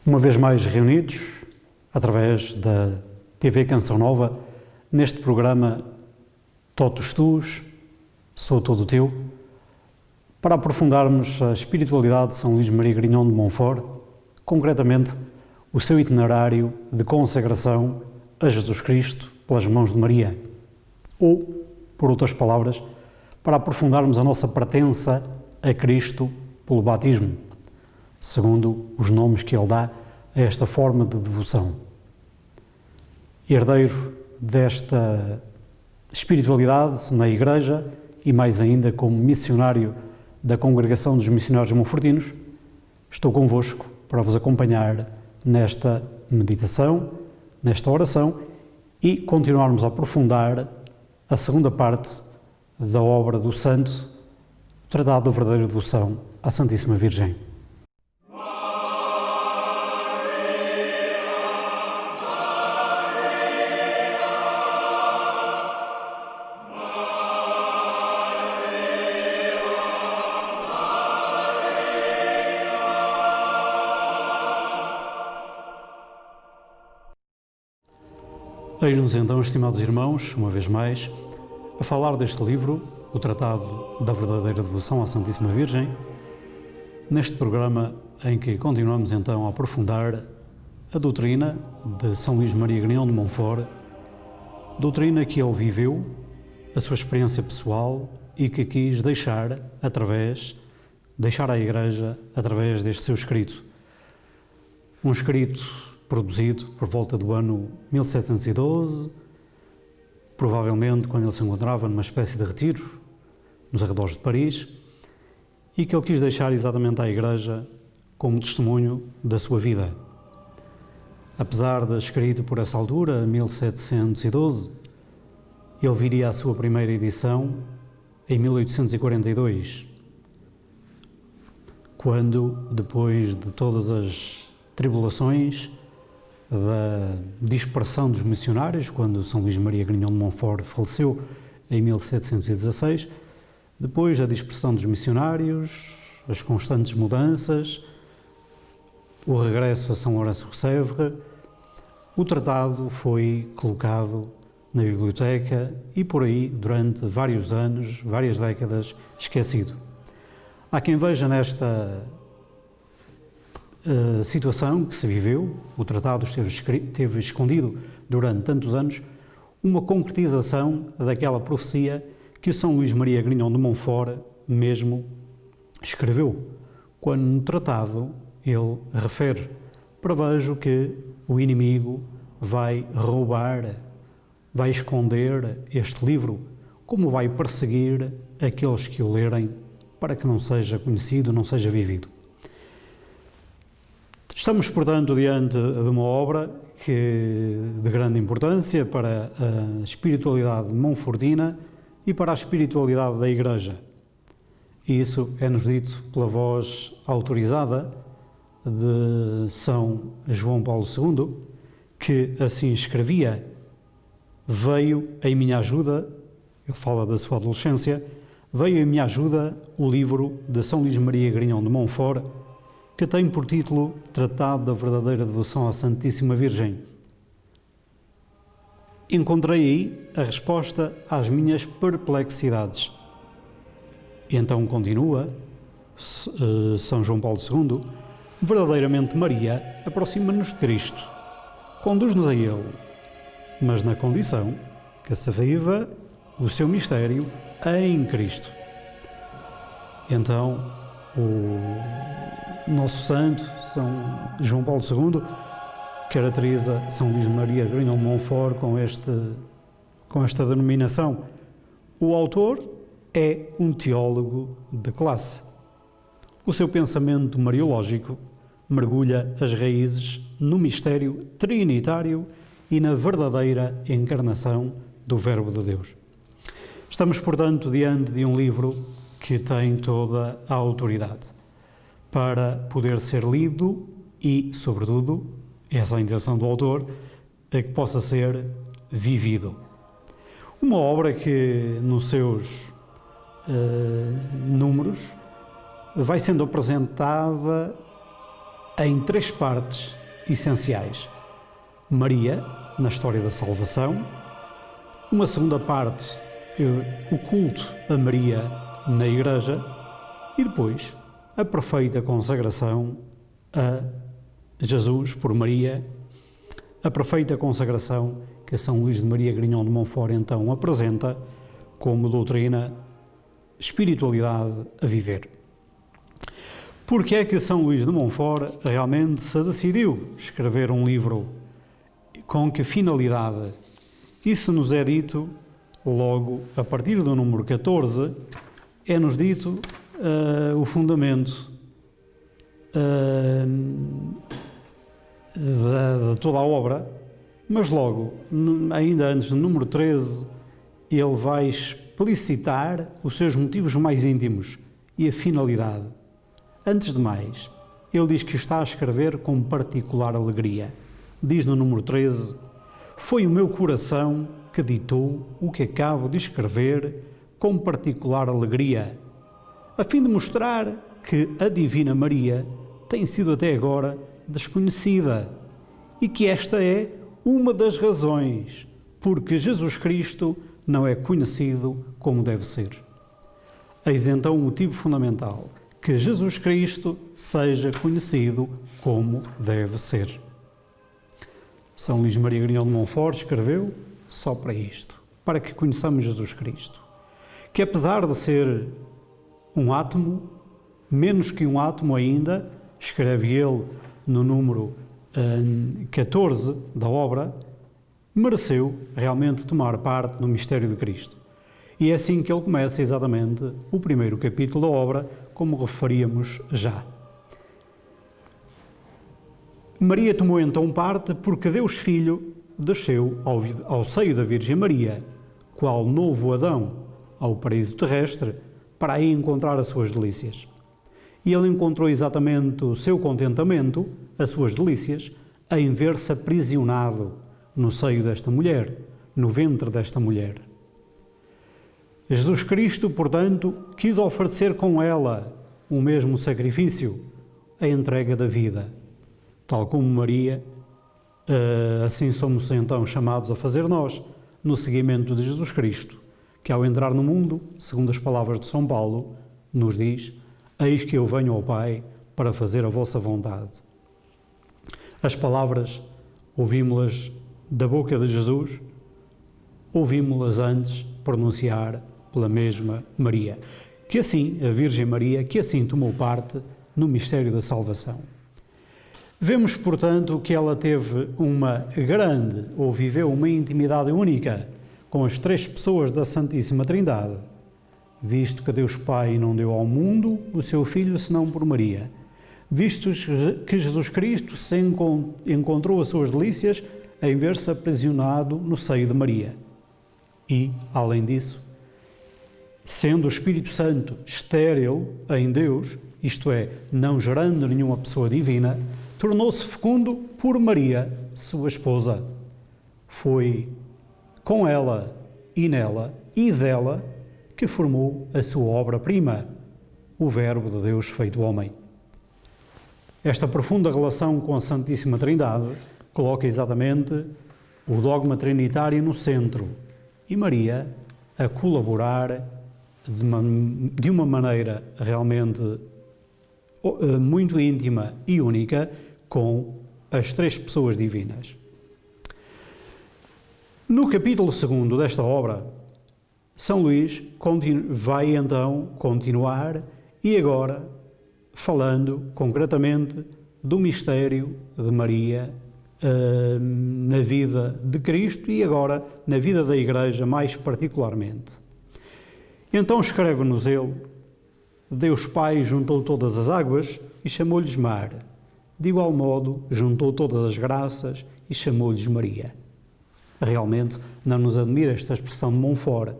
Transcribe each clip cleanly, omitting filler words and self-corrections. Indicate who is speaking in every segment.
Speaker 1: Uma vez mais reunidos, através da TV Canção Nova, neste programa Totus Tuus, Sou Todo Teu, para aprofundarmos a espiritualidade de São Luís Maria Grignion de Montfort, concretamente o seu itinerário de consagração a Jesus Cristo pelas mãos de Maria, ou, por outras palavras, para aprofundarmos a nossa pertença a Cristo pelo batismo, segundo os nomes que Ele dá a esta forma de devoção. Herdeiro desta espiritualidade na Igreja e mais ainda como missionário da Congregação dos Missionários Monfortinos, estou convosco para vos acompanhar nesta meditação, nesta oração e continuarmos a aprofundar a segunda parte da obra do Santo, o Tratado da Verdadeira Devoção à Santíssima Virgem. Eis-nos então, estimados irmãos, uma vez mais, a falar deste livro, o Tratado da Verdadeira Devoção à Santíssima Virgem, neste programa em que continuamos então a aprofundar a doutrina de São Luís Maria Grignion de Montfort, doutrina que ele viveu, a sua experiência pessoal e que quis deixar à Igreja através deste seu escrito. Um escrito produzido por volta do ano 1712, provavelmente quando ele se encontrava numa espécie de retiro, nos arredores de Paris, e que ele quis deixar exatamente à Igreja como testemunho da sua vida. Apesar de escrito por essa altura, 1712, ele viria à sua primeira edição em 1842, quando, depois de todas as tribulações da dispersão dos missionários, quando São Luís Maria Grignion de Montfort faleceu em 1716, depois da dispersão dos missionários, as constantes mudanças, o regresso a São Lourenço de Sèvres, o tratado foi colocado na biblioteca e por aí, durante vários anos, várias décadas, esquecido. Há quem veja nesta situação que se viveu, o tratado esteve escondido durante tantos anos, uma concretização daquela profecia que São Luís Maria Grignion de Montfort mesmo escreveu, quando no tratado ele refere: prevejo que o inimigo vai roubar, vai esconder este livro, como vai perseguir aqueles que o lerem, para que não seja conhecido, não seja vivido. Estamos, portanto, diante de uma obra de grande importância para a espiritualidade monfortina e para a espiritualidade da Igreja. E isso é-nos dito pela voz autorizada de São João Paulo II, que assim escrevia: veio em minha ajuda, ele fala da sua adolescência, veio em minha ajuda o livro de São Luís Maria Grignion de Montfort, que tem por título Tratado da Verdadeira Devoção à Santíssima Virgem. Encontrei aí a resposta às minhas perplexidades. E então continua São João Paulo II: verdadeiramente Maria aproxima-nos de Cristo, conduz-nos a Ele, mas na condição que se viva o seu mistério em Cristo. Então, o nosso santo, São João Paulo II, caracteriza São Luís Maria Grignion de Montfort com esta denominação. O autor é um teólogo de classe. O seu pensamento mariológico mergulha as raízes no mistério trinitário e na verdadeira encarnação do Verbo de Deus. Estamos, portanto, diante de um livro que tem toda a autoridade para poder ser lido e, sobretudo, essa é a intenção do autor, é que possa ser vivido. Uma obra que, nos seus números, vai sendo apresentada em 3 partes essenciais. Maria, na história da salvação. Uma segunda parte, o culto a Maria na Igreja. E depois, a perfeita consagração a Jesus por Maria, a perfeita consagração que São Luís de Maria Grignon de Montfort então apresenta como doutrina, espiritualidade a viver. Porque é que São Luís de Montfort realmente se decidiu escrever um livro? Com que finalidade? Isso nos é dito logo a partir do número 14, é-nos dito o fundamento de toda a obra, mas logo, ainda antes do número 13, ele vai explicitar os seus motivos mais íntimos e a finalidade. Antes de mais, ele diz que está a escrever com particular alegria. Diz no número 13, foi o meu coração que ditou o que acabo de escrever com particular alegria, a fim de mostrar que a Divina Maria tem sido até agora desconhecida e que esta é uma das razões porque Jesus Cristo não é conhecido como deve ser. Eis então o motivo fundamental, que Jesus Cristo seja conhecido como deve ser. São Luís Maria Grignon de Montfort escreveu só para isto, para que conheçamos Jesus Cristo, que apesar de ser um átomo, menos que um átomo ainda, escreve ele no número 14 da obra, mereceu realmente tomar parte no mistério de Cristo. E é assim que ele começa exatamente o primeiro capítulo da obra, como referíamos já. Maria tomou então parte porque Deus Filho desceu ao seio da Virgem Maria, qual novo Adão, ao paraíso terrestre, para aí encontrar as suas delícias. E ele encontrou exatamente o seu contentamento, as suas delícias, em ver-se aprisionado no seio desta mulher, no ventre desta mulher. Jesus Cristo, portanto, quis oferecer com ela o mesmo sacrifício, a entrega da vida. Tal como Maria, assim somos então chamados a fazer nós, no seguimento de Jesus Cristo, que ao entrar no mundo, segundo as palavras de São Paulo, nos diz: eis que eu venho ao Pai para fazer a vossa vontade. As palavras, ouvimos-las da boca de Jesus, ouvimos-las antes pronunciar pela mesma Maria. Que assim, a Virgem Maria, que assim tomou parte no mistério da salvação. Vemos, portanto, que ela teve uma grande, ou viveu uma intimidade única com as 3 pessoas da Santíssima Trindade, visto que Deus Pai não deu ao mundo o seu Filho senão por Maria, visto que Jesus Cristo encontrou as suas delícias em ver-se aprisionado no seio de Maria. E, além disso, sendo o Espírito Santo estéril em Deus, isto é, não gerando nenhuma pessoa divina, tornou-se fecundo por Maria, sua esposa. Foi com ela e nela e dela que formou a sua obra-prima, o Verbo de Deus feito homem. Esta profunda relação com a Santíssima Trindade coloca exatamente o dogma trinitário no centro e Maria a colaborar de uma maneira realmente muito íntima e única com as 3 pessoas divinas. No capítulo 2 desta obra, São Luís vai então continuar e agora falando concretamente do mistério de Maria na vida de Cristo e agora na vida da Igreja mais particularmente. Então escreve-nos ele: Deus Pai juntou todas as águas e chamou-lhes mar. De igual modo, juntou todas as graças e chamou-lhes Maria. Realmente não nos admira esta expressão de Montfort,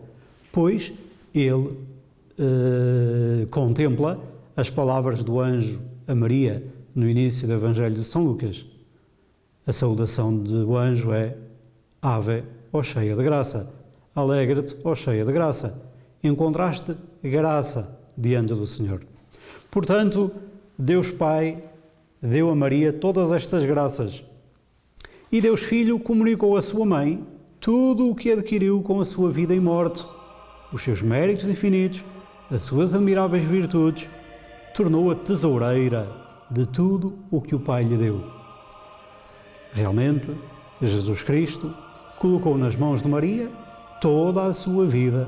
Speaker 1: pois ele contempla as palavras do anjo a Maria no início do Evangelho de São Lucas. A saudação do anjo é: Ave, ó cheia de graça, alegra-te, ó cheia de graça. Encontraste graça diante do Senhor. Portanto, Deus Pai deu a Maria todas estas graças. E Deus Filho comunicou à sua mãe tudo o que adquiriu com a sua vida e morte, os seus méritos infinitos, as suas admiráveis virtudes, tornou-a tesoureira de tudo o que o Pai lhe deu. Realmente, Jesus Cristo colocou nas mãos de Maria toda a sua vida,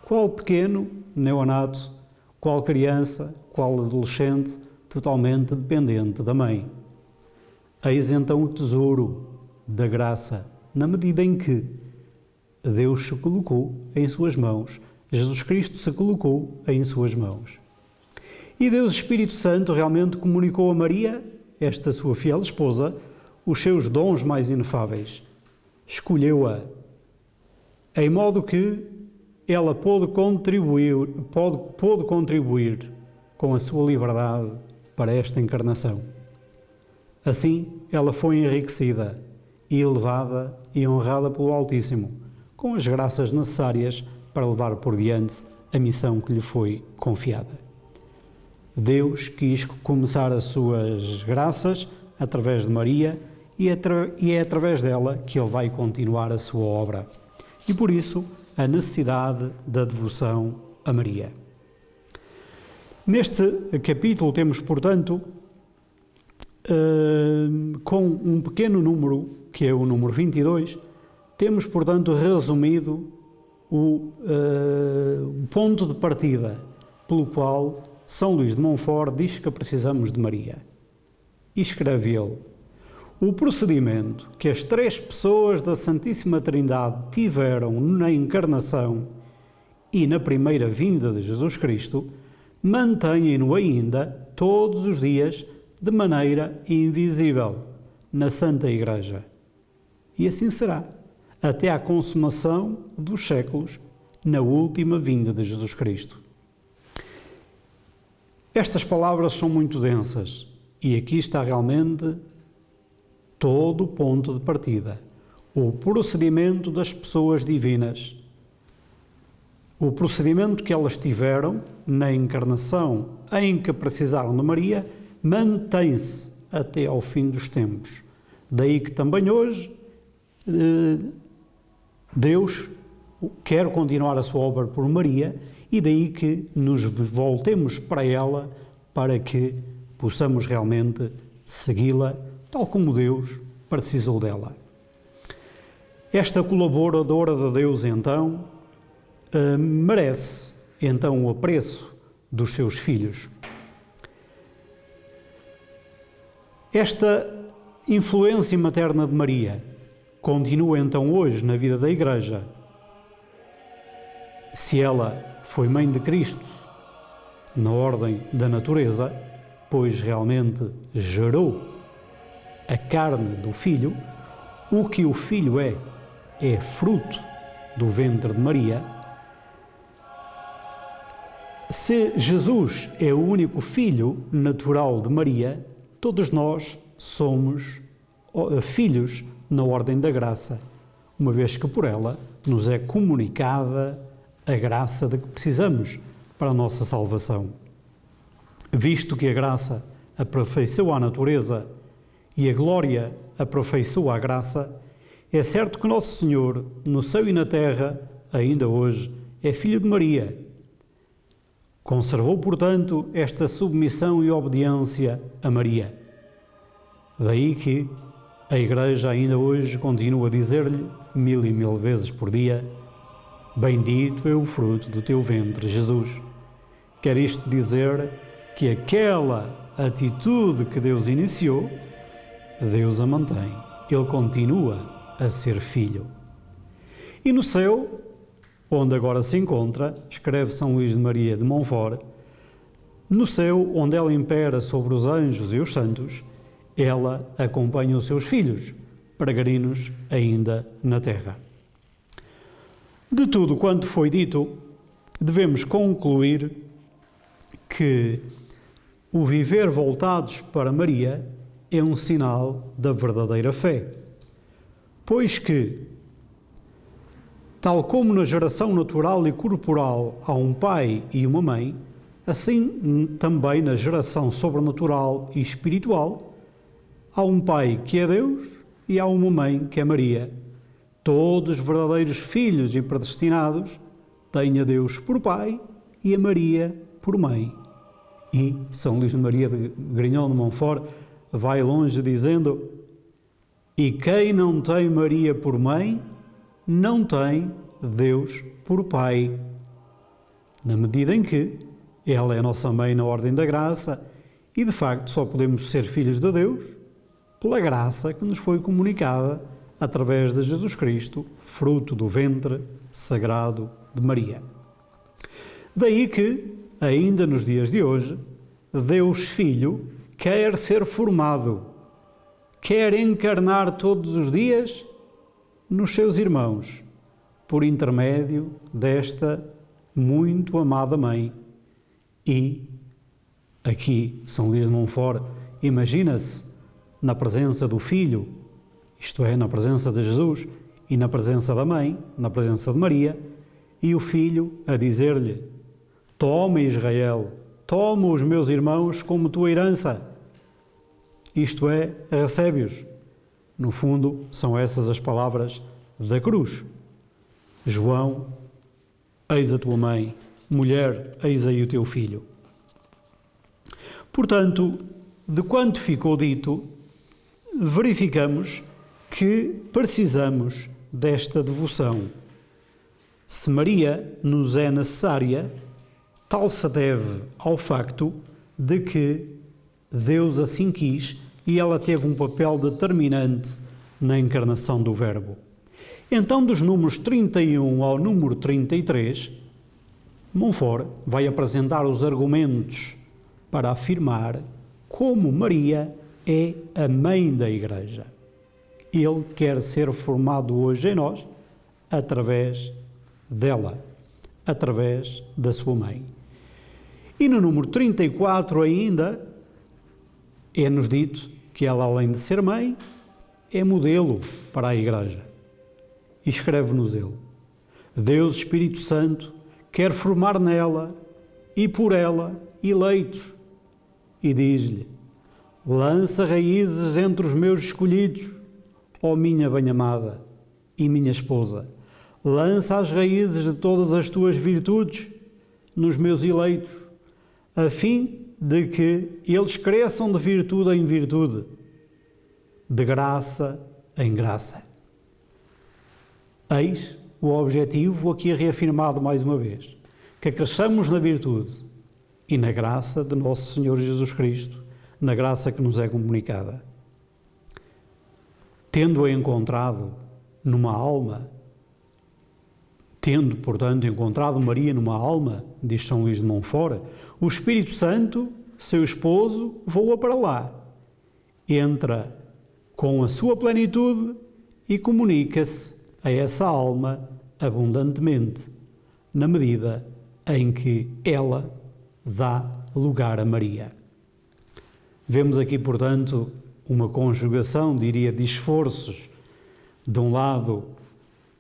Speaker 1: qual pequeno neonato, qual criança, qual adolescente, totalmente dependente da mãe. Eis então o tesouro da graça, na medida em que Deus se colocou em suas mãos, Jesus Cristo se colocou em suas mãos. E Deus Espírito Santo realmente comunicou a Maria, esta sua fiel esposa, os seus dons mais inefáveis. Escolheu-a, em modo que ela pôde contribuir com a sua liberdade para esta encarnação. Assim, ela foi enriquecida e elevada e honrada pelo Altíssimo, com as graças necessárias para levar por diante a missão que lhe foi confiada. Deus quis começar as suas graças através de Maria e é através dela que Ele vai continuar a sua obra. E por isso, a necessidade da devoção a Maria. Neste capítulo temos, portanto, com um pequeno número, que é o número 22, temos, portanto, resumido o ponto de partida pelo qual São Luís de Montfort diz que precisamos de Maria. E escreve ele: o procedimento que as três pessoas da Santíssima Trindade tiveram na encarnação e na primeira vinda de Jesus Cristo mantêm-no ainda todos os dias de maneira invisível na Santa Igreja. E assim será, até à consumação dos séculos, na última vinda de Jesus Cristo. Estas palavras são muito densas e aqui está realmente todo o ponto de partida, o procedimento das pessoas divinas, o procedimento que elas tiveram na encarnação em que precisaram de Maria, mantém-se até ao fim dos tempos. Daí que também hoje Deus quer continuar a sua obra por Maria e daí que nos voltemos para ela para que possamos realmente segui-la tal como Deus precisou dela. Esta colaboradora de Deus, então, merece, então, o apreço dos seus filhos. Esta influência materna de Maria continua, então, hoje na vida da Igreja. Se ela foi mãe de Cristo na ordem da natureza, pois realmente gerou a carne do Filho, o que o Filho é fruto do ventre de Maria. Se Jesus é o único Filho natural de Maria, todos nós somos filhos na ordem da graça, uma vez que por ela nos é comunicada a graça de que precisamos para a nossa salvação. Visto que a graça aperfeiçoa a natureza e a glória aperfeiçoa a graça, é certo que Nosso Senhor, no céu e na terra, ainda hoje, é Filho de Maria. Conservou, portanto, esta submissão e obediência a Maria. Daí que a Igreja ainda hoje continua a dizer-lhe, 1000 e 1000 vezes por dia: bendito é o fruto do teu ventre, Jesus. Quer isto dizer que aquela atitude que Deus iniciou, Deus a mantém. Ele continua a ser filho. E no céu, onde agora se encontra, escreve São Luís de Maria de Montfort, no céu, onde ela impera sobre os anjos e os santos, ela acompanha os seus filhos, peregrinos ainda na terra. De tudo quanto foi dito, devemos concluir que o viver voltados para Maria é um sinal da verdadeira fé, pois que, tal como na geração natural e corporal há um pai e uma mãe, assim também na geração sobrenatural e espiritual, há um Pai que é Deus e há uma Mãe que é Maria. Todos os verdadeiros filhos e predestinados têm a Deus por Pai e a Maria por Mãe. E São Luís Maria de Grignion de Montfort vai longe dizendo: e quem não tem Maria por mãe, não tem Deus por Pai. Na medida em que ela é a nossa mãe na ordem da graça e, de facto, só podemos ser filhos de Deus pela graça que nos foi comunicada através de Jesus Cristo, fruto do ventre sagrado de Maria. Daí que, ainda nos dias de hoje, Deus Filho quer ser formado, quer encarnar todos os dias nos seus irmãos, por intermédio desta muito amada Mãe. E aqui São Luís de Montfort imagina-se na presença do Filho, isto é, na presença de Jesus, e na presença da Mãe, na presença de Maria, e o Filho a dizer-lhe: toma, Israel, toma os meus irmãos como tua herança. Isto é, recebe-os. No fundo, são essas as palavras da cruz. João, eis a tua mãe. Mulher, eis aí o teu filho. Portanto, de quanto ficou dito, verificamos que precisamos desta devoção. Se Maria nos é necessária, tal se deve ao facto de que Deus assim quis e ela teve um papel determinante na encarnação do Verbo. Então, dos números 31 ao número 33, Montfort vai apresentar os argumentos para afirmar como Maria é a mãe da Igreja. Ele quer ser formado hoje em nós através dela, através da sua mãe. E no número 34 ainda, é-nos dito que ela, além de ser mãe, é modelo para a Igreja. E escreve-nos ele: Deus Espírito Santo quer formar nela e por ela eleitos. E diz-lhe: lança raízes entre os meus escolhidos, ó minha bem-amada e minha esposa. Lança as raízes de todas as tuas virtudes nos meus eleitos, a fim de que eles cresçam de virtude em virtude, de graça em graça. Eis o objetivo aqui reafirmado mais uma vez, que cresçamos na virtude e na graça de nosso Senhor Jesus Cristo, na graça que nos é comunicada. Tendo-a encontrado numa alma, tendo, portanto, encontrado Maria numa alma, diz São Luís de Montfort, o Espírito Santo, seu esposo, voa para lá, entra com a sua plenitude e comunica-se a essa alma abundantemente, na medida em que ela dá lugar a Maria. Vemos aqui, portanto, uma conjugação, diria, de esforços. De um lado,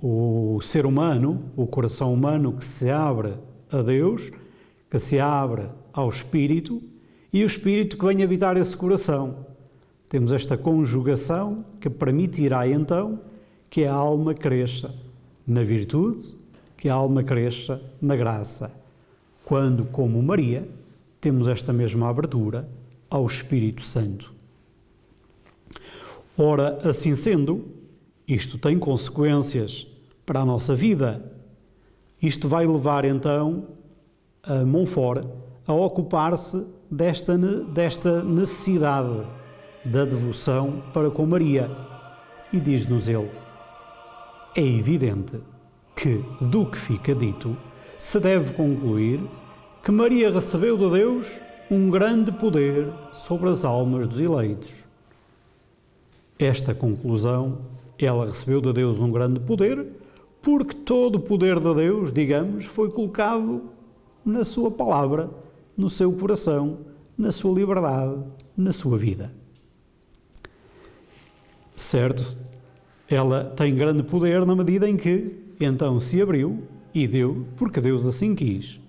Speaker 1: o ser humano, o coração humano que se abre a Deus, que se abre ao Espírito, e o Espírito que vem habitar esse coração. Temos esta conjugação que permitirá então que a alma cresça na virtude, que a alma cresça na graça, quando, como Maria, temos esta mesma abertura ao Espírito Santo. Ora, assim sendo, isto tem consequências para a nossa vida. Isto vai levar então a Montfort a ocupar-se desta necessidade da devoção para com Maria. E diz-nos ele: é evidente que, do que fica dito, se deve concluir que Maria recebeu de Deus um grande poder sobre as almas dos eleitos. Esta conclusão, ela recebeu de Deus um grande poder, porque todo o poder de Deus, digamos, foi colocado na sua palavra, no seu coração, na sua liberdade, na sua vida. Certo? Ela tem grande poder na medida em que, então, se abriu e deu, porque Deus assim quis.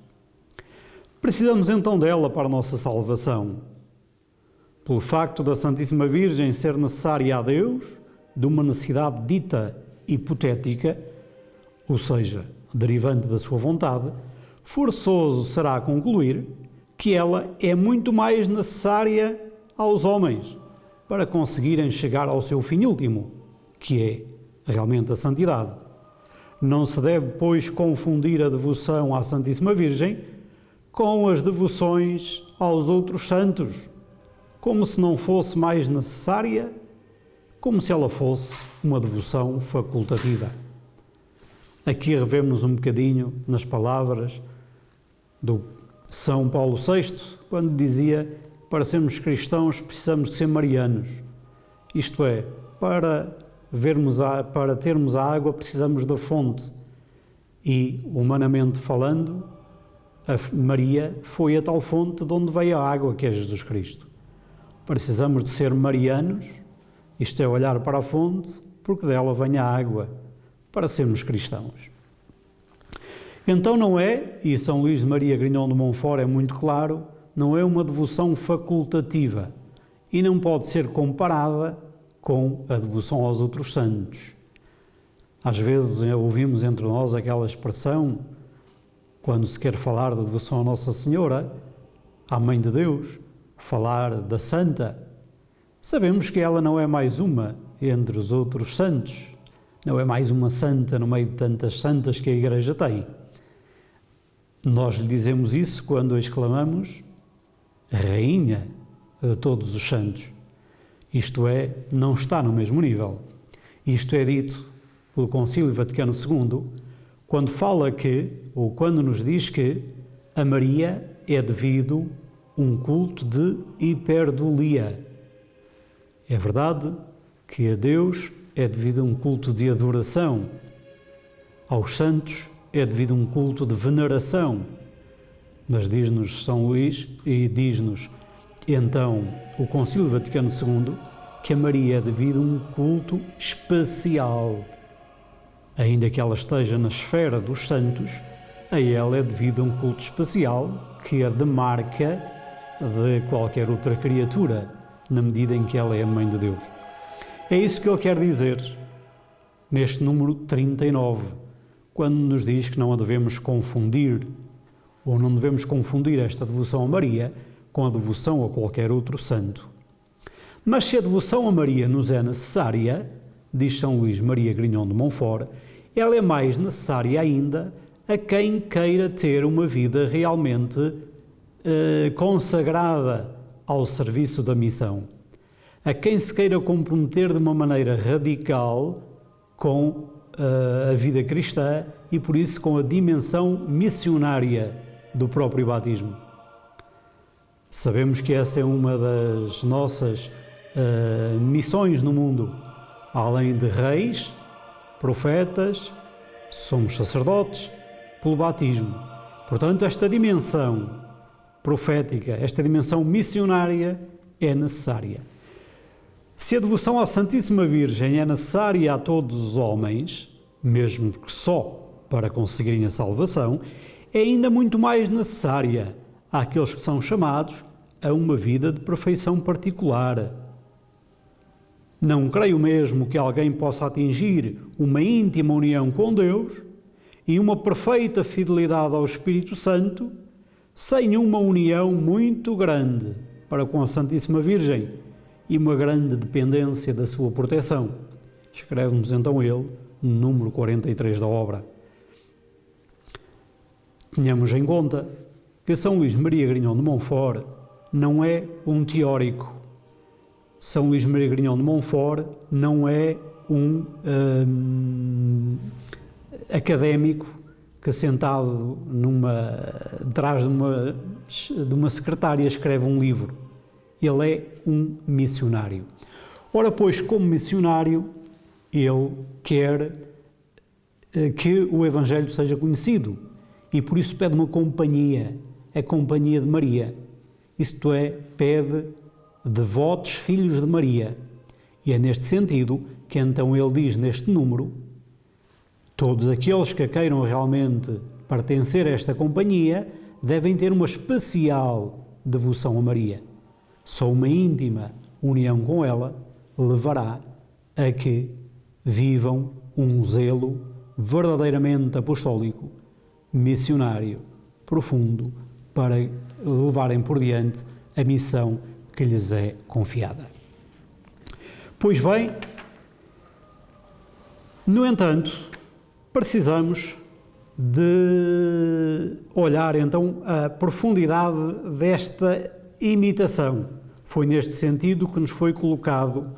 Speaker 1: Precisamos então dela para a nossa salvação. Pelo facto da Santíssima Virgem ser necessária a Deus, de uma necessidade dita hipotética, ou seja, derivante da sua vontade, forçoso será concluir que ela é muito mais necessária aos homens para conseguirem chegar ao seu fim último, que é realmente a santidade. Não se deve, pois, confundir a devoção à Santíssima Virgem com as devoções aos outros santos, como se não fosse mais necessária, como se ela fosse uma devoção facultativa. Aqui revemos um bocadinho nas palavras do São Paulo VI, quando dizia: para sermos cristãos precisamos de ser marianos. Isto é, para termos a água precisamos da fonte. E, humanamente falando, a Maria foi a tal fonte de onde veio a água, que é Jesus Cristo. Precisamos de ser marianos, isto é, olhar para a fonte, porque dela vem a água, para sermos cristãos. Então não é, e São Luís de Maria Grignon de Montfort é muito claro, não é uma devoção facultativa e não pode ser comparada com a devoção aos outros santos. Às vezes ouvimos entre nós aquela expressão, quando se quer falar da devoção a Nossa Senhora, à Mãe de Deus, falar da Santa. Sabemos que ela não é mais uma entre os outros santos, não é mais uma santa no meio de tantas santas que a Igreja tem. Nós lhe dizemos isso quando a exclamamos Rainha de todos os santos. Isto é, não está no mesmo nível. Isto é dito pelo Concílio Vaticano II, quando fala que, ou quando nos diz que, a Maria é devido um culto de hiperdulia. É verdade que a Deus é devido um culto de adoração, aos santos é devido um culto de veneração, mas diz-nos São Luís e diz-nos então o Concílio Vaticano II que a Maria é devido um culto especial. Ainda que ela esteja na esfera dos santos, a ela é devido um culto especial que a demarca de qualquer outra criatura, na medida em que ela é a Mãe de Deus. É isso que ele quer dizer neste número 39, quando nos diz que não a devemos confundir, ou não devemos confundir esta devoção a Maria com a devoção a qualquer outro santo. Mas se a devoção a Maria nos é necessária, diz São Luís Maria Grignon de Montfort, ela é mais necessária ainda a quem queira ter uma vida realmente consagrada ao serviço da missão, a quem se queira comprometer de uma maneira radical com a vida cristã e, por isso, com a dimensão missionária do próprio batismo. Sabemos que essa é uma das nossas missões no mundo. Além de reis, profetas, somos sacerdotes pelo batismo. Portanto, esta dimensão profética, esta dimensão missionária é necessária. Se a devoção à Santíssima Virgem é necessária a todos os homens, mesmo que só para conseguirem a salvação, é ainda muito mais necessária àqueles que são chamados a uma vida de perfeição particular. Não creio mesmo que alguém possa atingir uma íntima união com Deus e uma perfeita fidelidade ao Espírito Santo sem uma união muito grande para com a Santíssima Virgem e uma grande dependência da sua proteção. Escreve-nos então ele no número 43 da obra. Tenhamos em conta que São Luís Maria Grignon de Montfort não é um teórico. São Luís Maria Grignon de Montfort não é um académico que, sentado atrás de uma secretária, escreve um livro. Ele é um missionário. Ora, pois, como missionário, ele quer que o Evangelho seja conhecido e, por isso, pede uma companhia, a Companhia de Maria. Isto é, pede devotos filhos de Maria. E é neste sentido que então ele diz neste número: todos aqueles que queiram realmente pertencer a esta companhia devem ter uma especial devoção a Maria. Só uma íntima união com ela levará a que vivam um zelo verdadeiramente apostólico, missionário, profundo, para levarem por diante a missão que lhes é confiada. Pois bem, no entanto, precisamos de olhar então a profundidade desta imitação. Foi neste sentido que nos foi colocado,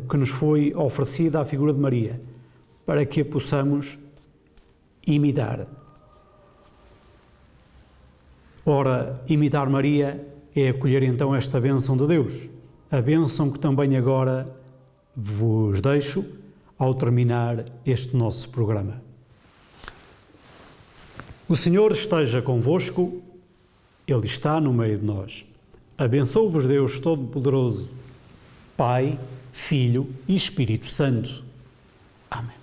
Speaker 1: que nos foi oferecida a figura de Maria, para que a possamos imitar. Ora, imitar Maria é acolher então esta bênção de Deus, a bênção que também agora vos deixo ao terminar este nosso programa. O Senhor esteja convosco, Ele está no meio de nós. Abençoe-vos Deus Todo-Poderoso, Pai, Filho e Espírito Santo. Amém.